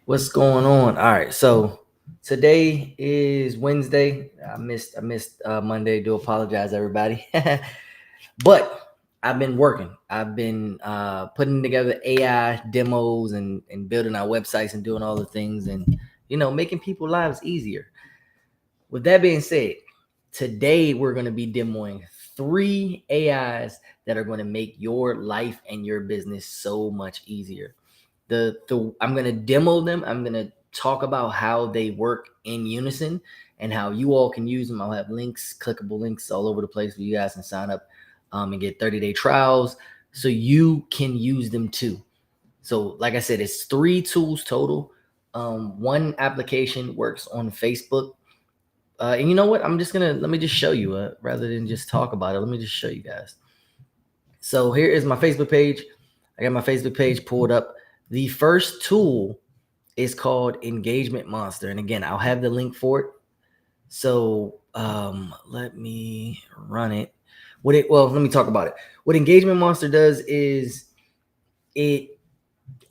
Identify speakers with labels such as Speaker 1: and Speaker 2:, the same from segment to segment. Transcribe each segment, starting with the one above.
Speaker 1: What's going on? All right, so today is Wednesday. I missed Monday. Do apologize, everybody. But I've been working. I've been putting together AI demos and building our websites and doing all the things and making people's lives easier. With that being said, today we're going to be demoing three AIs that are going to make your life and your business so much easier. The I'm gonna demo them. I'm gonna talk about how they work in unison and how you all can use them. I'll have links, clickable links all over the place where you guys can sign up and get 30-day trials so you can use them too. So, like I said, it's three tools total. One application works on Facebook. And you know what? Let me just show you rather than just talk about it. Let me just show you guys. So here is my Facebook page. I got my Facebook page pulled up. The first tool is called Engagement Monster. And again, I'll have the link for it. So let me run it. Let me talk about it. What Engagement Monster does is it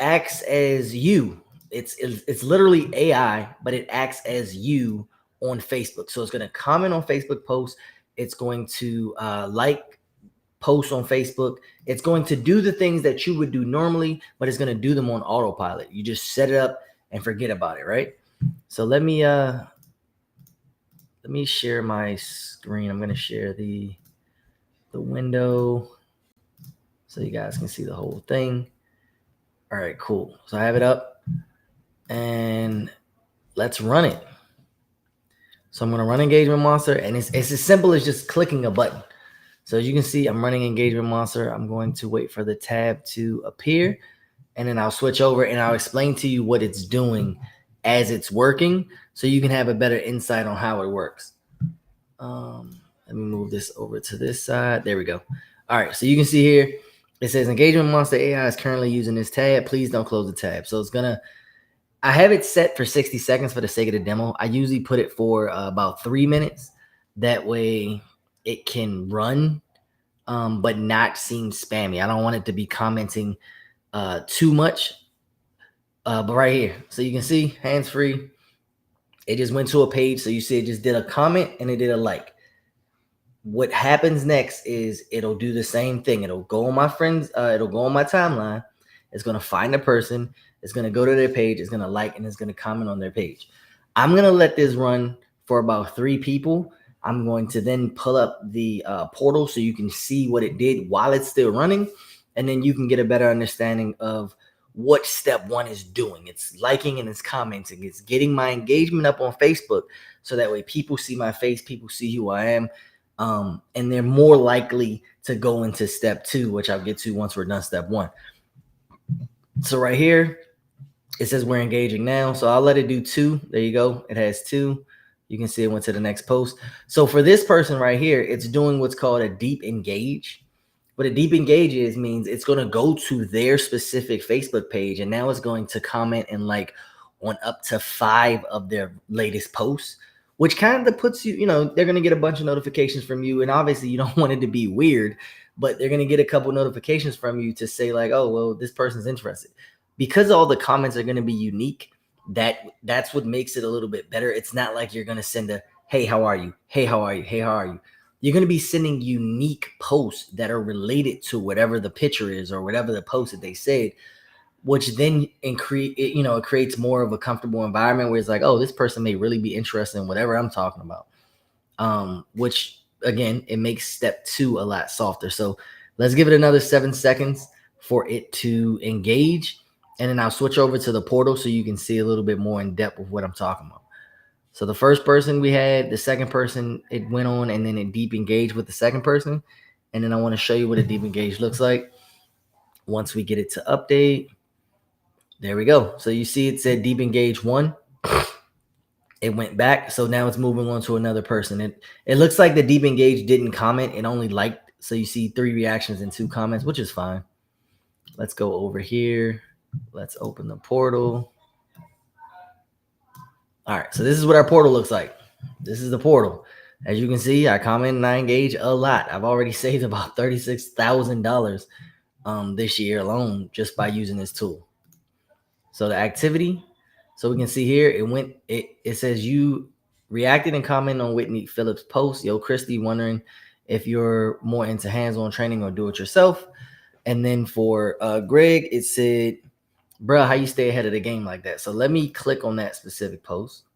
Speaker 1: acts as you. It's literally AI, but it acts as you on Facebook. So it's going to comment on Facebook posts. It's going to like posts on Facebook. It's going to do the things that you would do normally, but it's going to do them on autopilot. You just set it up and forget about it, right? So let me share my screen. I'm going to share the window so you guys can see the whole thing. All right, cool. So I have it up and let's run it. So I'm going to run Engagement Monster, and it's as simple as just clicking a button. So as you can see, I'm running Engagement Monster. I'm going to wait for the tab to appear, and then I'll switch over and I'll explain to you what it's doing as it's working so you can have a better insight on how it works. Let me move this over to this side. There we go. All right, so you can see here, it says Engagement Monster AI is currently using this tab. Please don't close the tab. So I have it set for 60 seconds for the sake of the demo. I usually put it for about 3 minutes. That way it can run, but not seem spammy. I don't want it to be commenting too much. But right here, so you can see hands-free. It just went to a page. So you see it just did a comment and it did a like. What happens next is it'll do the same thing. It'll go on my friends, it'll go on my timeline. It's going to find a person. It's going to go to their page. It's going to like, and it's going to comment on their page. I'm going to let this run for about 3 people. I'm going to then pull up the portal so you can see what it did while it's still running. And then you can get a better understanding of what step 1 is doing. It's liking and it's commenting. It's getting my engagement up on Facebook so that way people see my face, people see who I am. And they're more likely to go into step 2, which I'll get to once we're done step 1. So right here, it says we're engaging now. So I'll let it do 2. There you go. It has 2. You can see it went to the next post. So for this person right here, it's doing what's called a deep engage. What a deep engage is means it's going to go to their specific Facebook page, and now it's going to comment and like on up to 5 of their latest posts, which kind of puts you, they're going to get a bunch of notifications from you. And obviously you don't want it to be weird, but they're going to get a couple notifications from you to say like, oh, well, this person's interested. Because all the comments are going to be unique, that's what makes it a little bit better. It's not like you're going to send a, hey, how are you? Hey, how are you? Hey, how are you? You're going to be sending unique posts that are related to whatever the picture is or whatever the post that they said, which then it creates more of a comfortable environment where it's like, oh, this person may really be interested in whatever I'm talking about. Which again, it makes step 2 a lot softer. So let's give it another 7 seconds for it to engage. And then I'll switch over to the portal so you can see a little bit more in depth of what I'm talking about. So the first person we had, the second person, it went on and then it deep engaged with the second person. And then I want to show you what a deep engage looks like once we get it to update. There we go. So you see it said deep engage 1. It went back. So now it's moving on to another person. It looks like the deep engage didn't comment. It only liked. So you see 3 reactions and 2 comments, which is fine. Let's go over here. Let's open the portal. All right. So this is what our portal looks like. This is the portal. As you can see, I comment and I engage a lot. I've already saved about $36,000 this year alone just by using this tool. So the activity, So we can see here, it says you reacted and commented on Whitney Phillips' post. Yo, Christy, wondering if you're more into hands-on training or do it yourself. And then for Greg, it said, bruh, how you stay ahead of the game like that? So let me click on that specific post.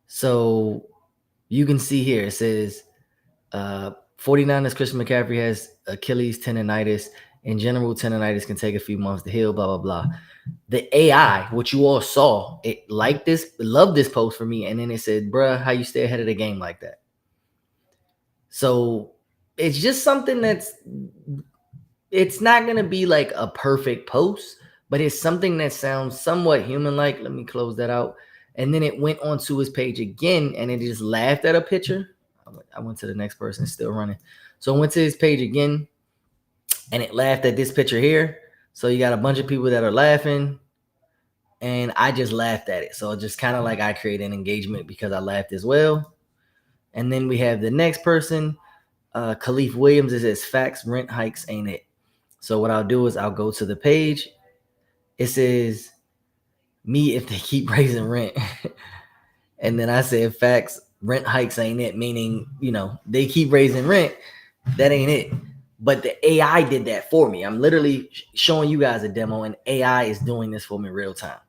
Speaker 1: So you can see here, it says 49ers Christian McCaffrey has Achilles tendonitis. In general, tendonitis can take a few months to heal, blah, blah, blah. The AI, what you all saw, it liked this, loved this post for me. And then it said, bruh, how you stay ahead of the game like that? So it's just something it's not going to be like a perfect post, but it's something that sounds somewhat human-like. Let me close that out. And then it went onto his page again, and it just laughed at a picture. I went to the next person, still running. So I went to his page again, and it laughed at this picture here. So you got a bunch of people that are laughing, and I just laughed at it. So just kind of like I created an engagement because I laughed as well. And then we have the next person, Khalif Williams. It says, facts, rent hikes ain't it. So what I'll do is I'll go to the page. It says, me if they keep raising rent. And then I said, facts, rent hikes ain't it, meaning, they keep raising rent. That ain't it. But the AI did that for me. I'm literally showing you guys a demo, and AI is doing this for me real time.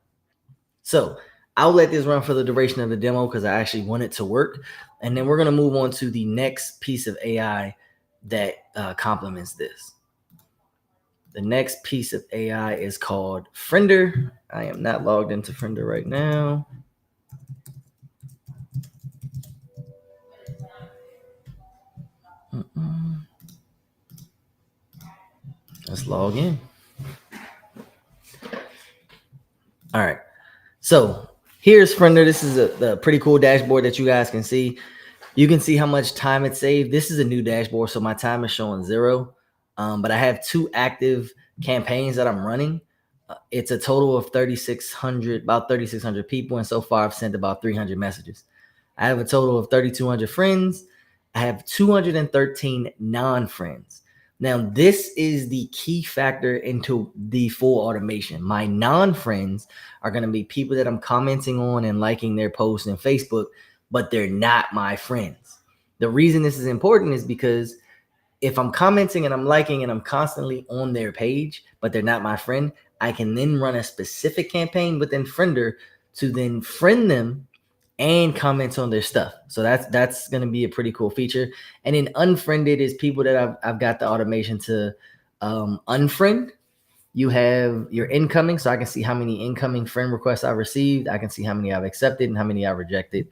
Speaker 1: So I'll let this run for the duration of the demo because I actually want it to work. And then we're going to move on to the next piece of AI that complements this. The next piece of AI is called Friender. I am not logged into Friender right now. Let's log in. All right. So here's Friender. This is the pretty cool dashboard that you guys can see. You can see how much time it saved. This is a new dashboard, so my time is showing 0. But I have 2 active campaigns that I'm running. It's a total of 3,600, about 3,600 people. And so far I've sent about 300 messages. I have a total of 3,200 friends. I have 213 non-friends. Now, this is the key factor into the full automation. My non-friends are going to be people that I'm commenting on and liking their posts in Facebook, but they're not my friends. The reason this is important is because if I'm commenting and I'm liking and I'm constantly on their page, but they're not my friend, I can then run a specific campaign within Friender to then friend them and comment on their stuff. So that's going to be a pretty cool feature. And then unfriended is people that I've got the automation to unfriend. You have your incoming, so I can see how many incoming friend requests I've received. I can see how many I've accepted and how many I've rejected,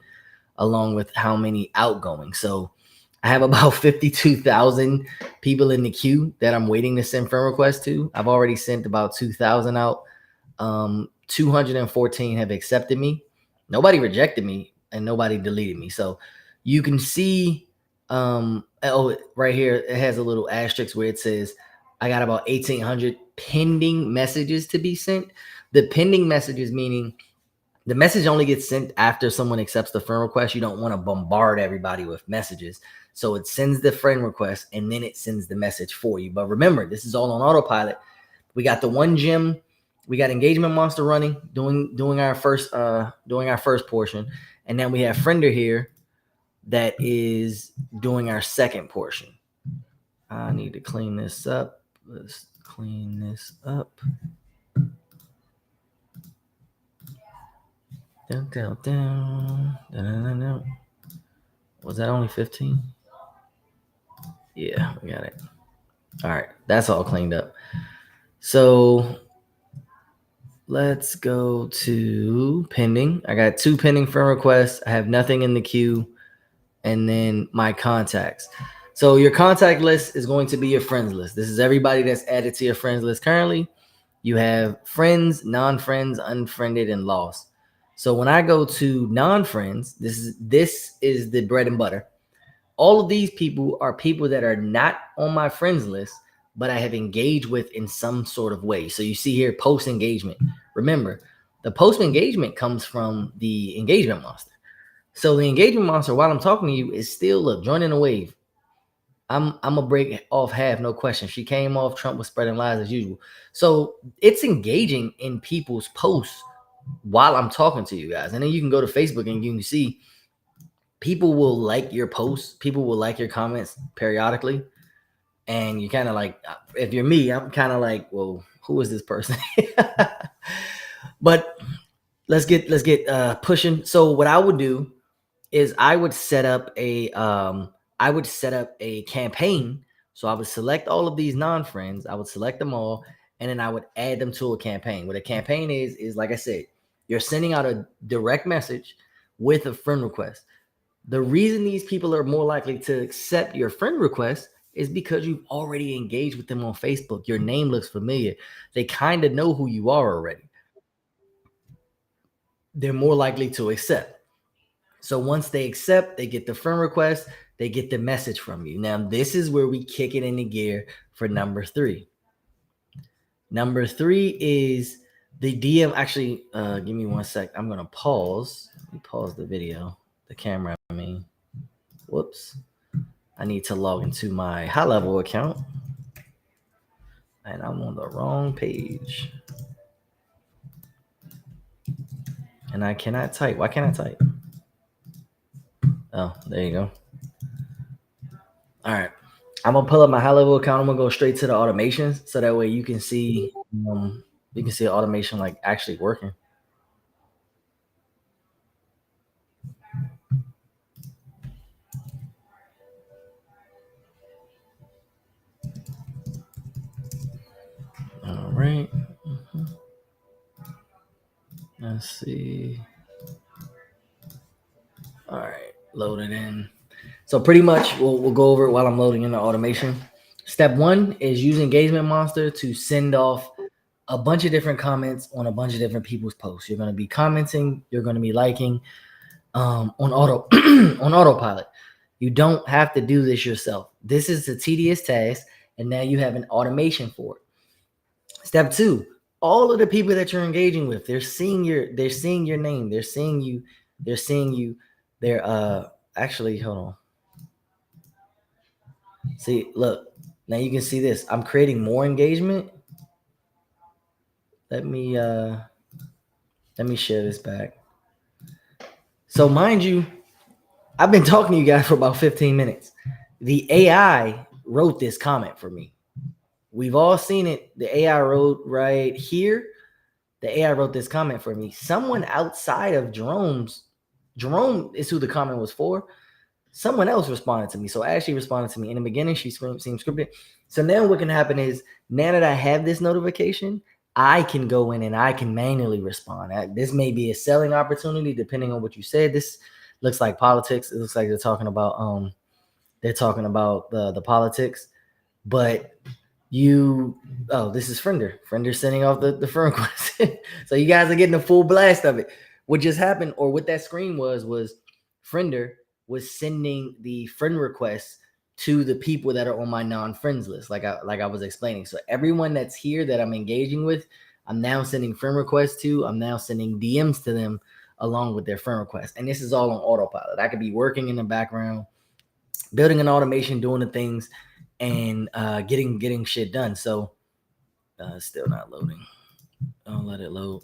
Speaker 1: along with how many outgoing. So I have about 52,000 people in the queue that I'm waiting to send friend requests to. I've already sent about 2,000 out. 214 have accepted me. Nobody rejected me and nobody deleted me. So you can see, right here, it has a little asterisk where it says, I got about 1,800 pending messages to be sent. The pending messages meaning the message only gets sent after someone accepts the friend request. You don't want to bombard everybody with messages. So it sends the friend request and then it sends the message for you. But remember, this is all on autopilot. We got the one gym. We got Engagement Monster running, doing our first portion. And then we have Friender here that is doing our second portion. I need to clean this up. Let's clean this up. Down. Was that only 15? Yeah, we got it. All right, that's all cleaned up. So let's go to pending. I got 2 pending friend requests. I have nothing in the queue. And then my contacts. So your contact list is going to be your friends list. This is everybody that's added to your friends list currently. You have friends, non-friends, unfriended, and lost. So when I go to non-friends, this is the bread and butter. All of these people are people that are not on my friends list, but I have engaged with in some sort of way. So you see here, post engagement. Remember, the post engagement comes from the Engagement Monster. So the Engagement Monster, while I'm talking to you, is still, look, joining the wave. I'm gonna break off half, no question. She came off. Trump was spreading lies as usual. So it's engaging in people's posts while I'm talking to you guys, and then you can go to Facebook and you can see people will like your posts, people will like your comments periodically, and you kind of like, if you're me, I'm kind of like, well, who is this person? But let's get pushing. So what I would do is I would set up a campaign. So I would select all of these non-friends, I would select them all, and then I would add them to a campaign. What a campaign is like I said, you're sending out a direct message with a friend request. The reason these people are more likely to accept your friend request is because you've already engaged with them on Facebook. Your name looks familiar. They kind of know who you are already. They're more likely to accept. So once they accept, they get the friend request, they get the message from you. Now, this is where we kick it into gear for number 3. Number 3 is the DM. Actually, give me one sec. I'm going to pause. Let me pause the video, the camera, I mean. Whoops. I need to log into my high level account. And I'm on the wrong page. And I cannot type. Why can't I type? Oh, there you go. All right. I'm gonna pull up my high level account. I'm gonna go straight to the automations, so that way you can see automation like actually working. All right. Let's see. All right, load it in. So pretty much we'll go over it while I'm loading in the automation. Step 1 is use Engagement Monster to send off a bunch of different comments on a bunch of different people's posts. You're going to be commenting, you're going to be liking on autopilot. You don't have to do this yourself. This is a tedious task, and now you have an automation for it. Step 2, all of the people that you're engaging with, they're seeing your name, they're seeing you, they're actually, hold on. See, look, now you can see this. I'm creating more engagement. Let me share this back. So mind you, I've been talking to you guys for about 15 minutes. The AI wrote this comment for me. We've all seen it. The AI wrote right here. The AI wrote this comment for me. Someone outside of Jerome is who the comment was for. Someone else responded to me. So Ashley responded to me. In the beginning, she seemed scripted. So now what can happen is, now that I have this notification, I can go in and I can manually respond. This may be a selling opportunity depending on what you said. This looks like politics. It looks like they're talking about the politics. But this is Friender. Friender sending off the friend request. So you guys are getting a full blast of it. What just happened, or what that screen was Friender was sending the friend requests to the people that are on my non-friends list, like I was explaining. So everyone that's here that I'm engaging with, I'm now sending friend requests to. I'm now sending DMs to them along with their friend requests. And this is all on autopilot. I could be working in the background, building an automation, doing the things, and getting shit done. So still not loading. I'll let it load.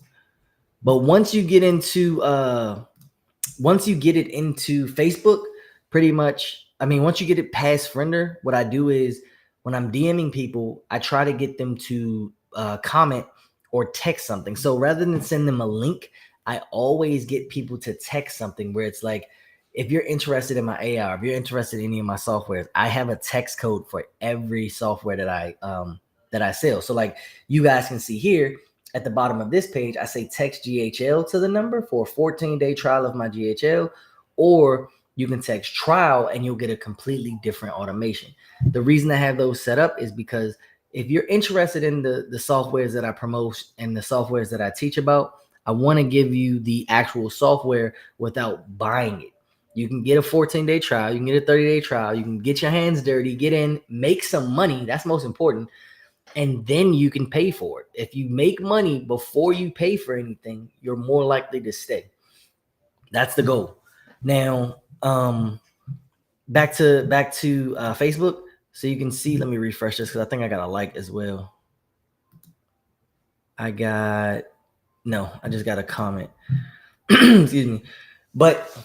Speaker 1: But once you get it into Facebook, pretty much, I mean, once you get it past Friender, what I do is when I'm DMing people, I try to get them to comment or text something. So rather than send them a link, I always get people to text something where it's like, if you're interested in my AI, if you're interested in any of my softwares, I have a text code for every software that I sell. So like you guys can see here at the bottom of this page, I say text GHL to the number for a 14-day trial of my GHL, or you can text trial and you'll get a completely different automation. The reason I have those set up is because if you're interested in the softwares that I promote and the softwares that I teach about, I want to give you the actual software without buying it. You can get a 14-day trial. You can get a 30-day trial. You can get your hands dirty, get in, make some money. That's most important. And then you can pay for it. If you make money before you pay for anything, you're more likely to stay. That's the goal. Now, back to Facebook. So you can see, let me refresh this because I think I got a like as well. I just got a comment. Excuse me. But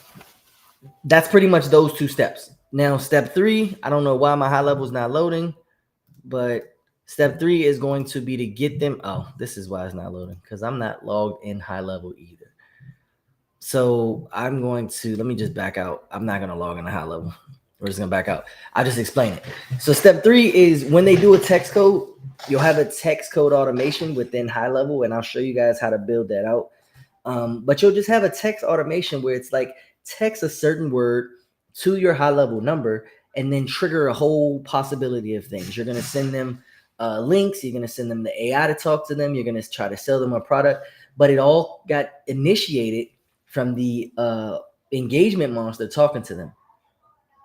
Speaker 1: that's pretty much those two steps. Now, step 3, I don't know why my high level is not loading, but step 3 is going to be to get them. Oh, this is why it's not loading, because I'm not logged in high level either. So I'm going to, let me just back out. I'm not going to log in a high level. We're just going to back out. I'll just explain it. So step 3 is when they do a text code, you'll have a text code automation within high level, and I'll show you guys how to build that out. But you'll just have a text automation where it's like text a certain word to your high level number and then trigger a whole possibility of things. You're going to send them links. You're going to send them the AI to talk to them. You're going to try to sell them a product. But it all got initiated from the engagement monster talking to them.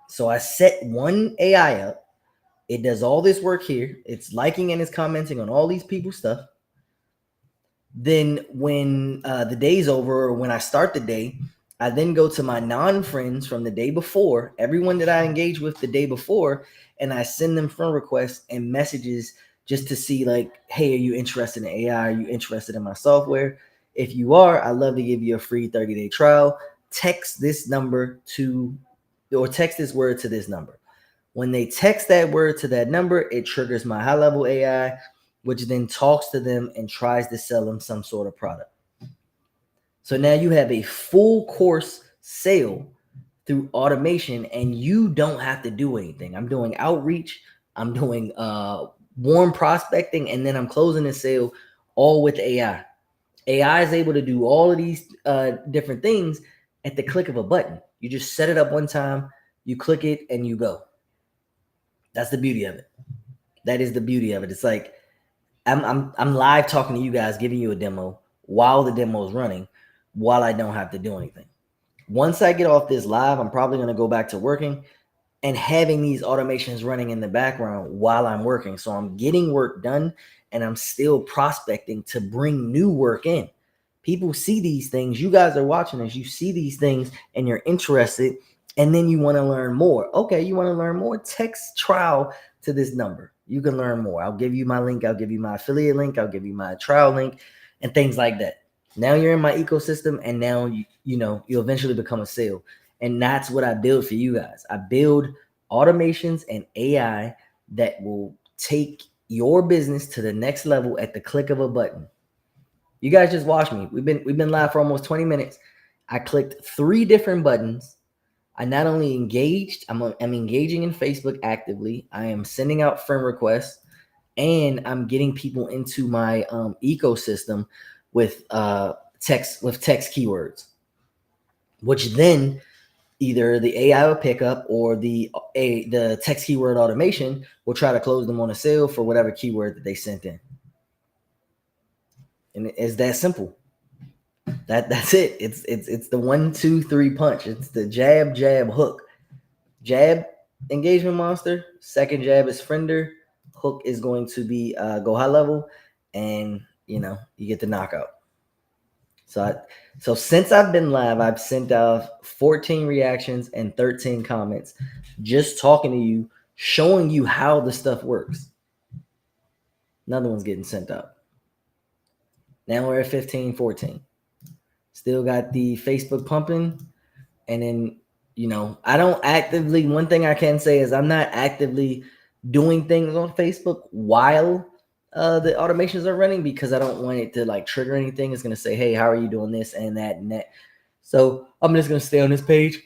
Speaker 1: So I set one AI up. It does all this work here. It's liking and it's commenting on all these people's stuff. Then when the day's over, or when I start the day, I then go to my non-friends from the day before, everyone that I engaged with the day before, and I send them friend requests and messages just to see like, hey, are you interested in AI? Are you interested in my software? If you are, I'd love to give you a free 30-day trial. Text this number to, or text this word to this number. When they text that word to that number, it triggers my high-level AI, which then talks to them and tries to sell them some sort of product. So now you have a full course sale through automation, and you don't have to do anything. I'm doing outreach, I'm doing warm prospecting, and then I'm closing the sale all with AI. AI is able to do all of these different things at the click of a button. You just set it up one time, you click it, and you go. That's the beauty of it. That is the beauty of it. It's like I'm live talking to you guys, giving you a demo while the demo is running, while I don't have to do anything. Once I get off this live, I'm probably going to go back to working and having these automations running in the background while I'm working. So I'm getting work done and I'm still prospecting to bring new work in. People see these things. You guys are watching this. You see these things and you're interested, and then you want to learn more. Okay, you want to learn more? Text trial to this number. You can learn more. I'll give you my link. I'll give you my affiliate link. I'll give you my trial link and things like that. Now you're in my ecosystem, and now you'll eventually become a sale. And that's what I build for you guys. I build automations and AI that will take your business to the next level at the click of a button. You guys just watch me. We've been live for almost 20 minutes. I clicked 3 different buttons. I not only engaged, I'm engaging in Facebook actively. I am sending out friend requests, and I'm getting people into my ecosystem with text keywords, which then either the AI will pick up or the text keyword automation will try to close them on a sale for whatever keyword that they sent in. And it's that simple. That's it. It's the 1, 2, 3 punch. It's the jab, hook. Jab, engagement monster. Second jab is friender. Hook is going to be go high level, and you get the knockout. So since I've been live, I've sent out 14 reactions and 13 comments, just talking to you, showing you how the stuff works. Another one's getting sent out. Now we're at 15, 14. Still got the Facebook pumping. And then, I don't actively, one thing I can say is I'm not actively doing things on Facebook while the automations are running, because I don't want it to like trigger anything. It's going to say, hey, how are you doing this and that and that. So I'm just going to stay on this page.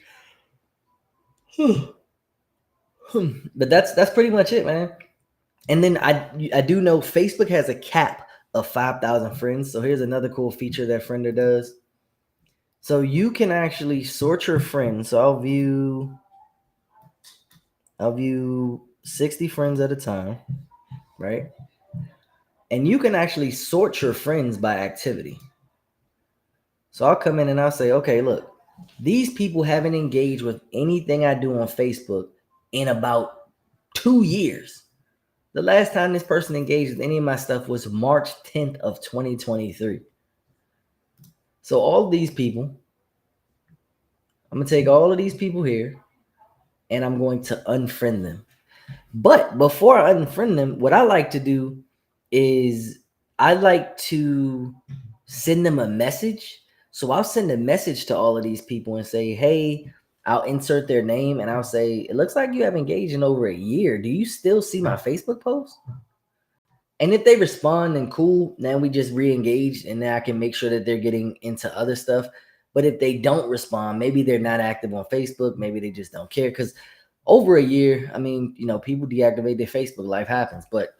Speaker 1: But that's pretty much it, man. And then I do know Facebook has a cap of 5,000 friends. So here's another cool feature that Friender does. So you can actually sort your friends. So I'll view 60 friends at a time, right? And you can actually sort your friends by activity. So I'll come in and I'll say, okay, look, these people haven't engaged with anything I do on Facebook in about 2 years. The last time this person engaged with any of my stuff was March 10th of 2023. So all these people, I'm going to take all of these people here and I'm going to unfriend them. But before I unfriend them, what I like to do is I like to send them a message. So I'll send a message to all of these people and say, hey, I'll insert their name and I'll say, it looks like you have engaged in over a year. Do you still see my Facebook post? And if they respond, then cool. Then we just re-engage, and then I can make sure that they're getting into other stuff. But if they don't respond, maybe they're not active on Facebook. Maybe they just don't care. Because over a year, I mean, people deactivate their Facebook. Life happens. But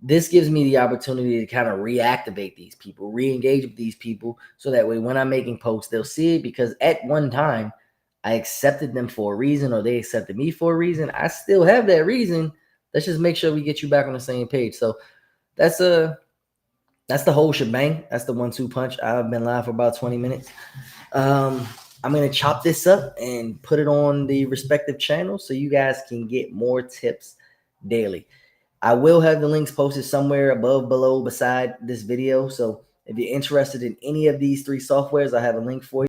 Speaker 1: this gives me the opportunity to kind of reactivate these people, re-engage with these people, so that way when I'm making posts, they'll see it. Because at one time, I accepted them for a reason, or they accepted me for a reason. I still have that reason. Let's just make sure we get you back on the same page. So that's the whole shebang. That's the 1-2 punch. I've been live for about 20 minutes. I'm gonna chop this up and put it on the respective channels so you guys can get more tips daily. I will have the links posted somewhere above, below, beside this video. So if you're interested in any of these 3 softwares, I have a link for you.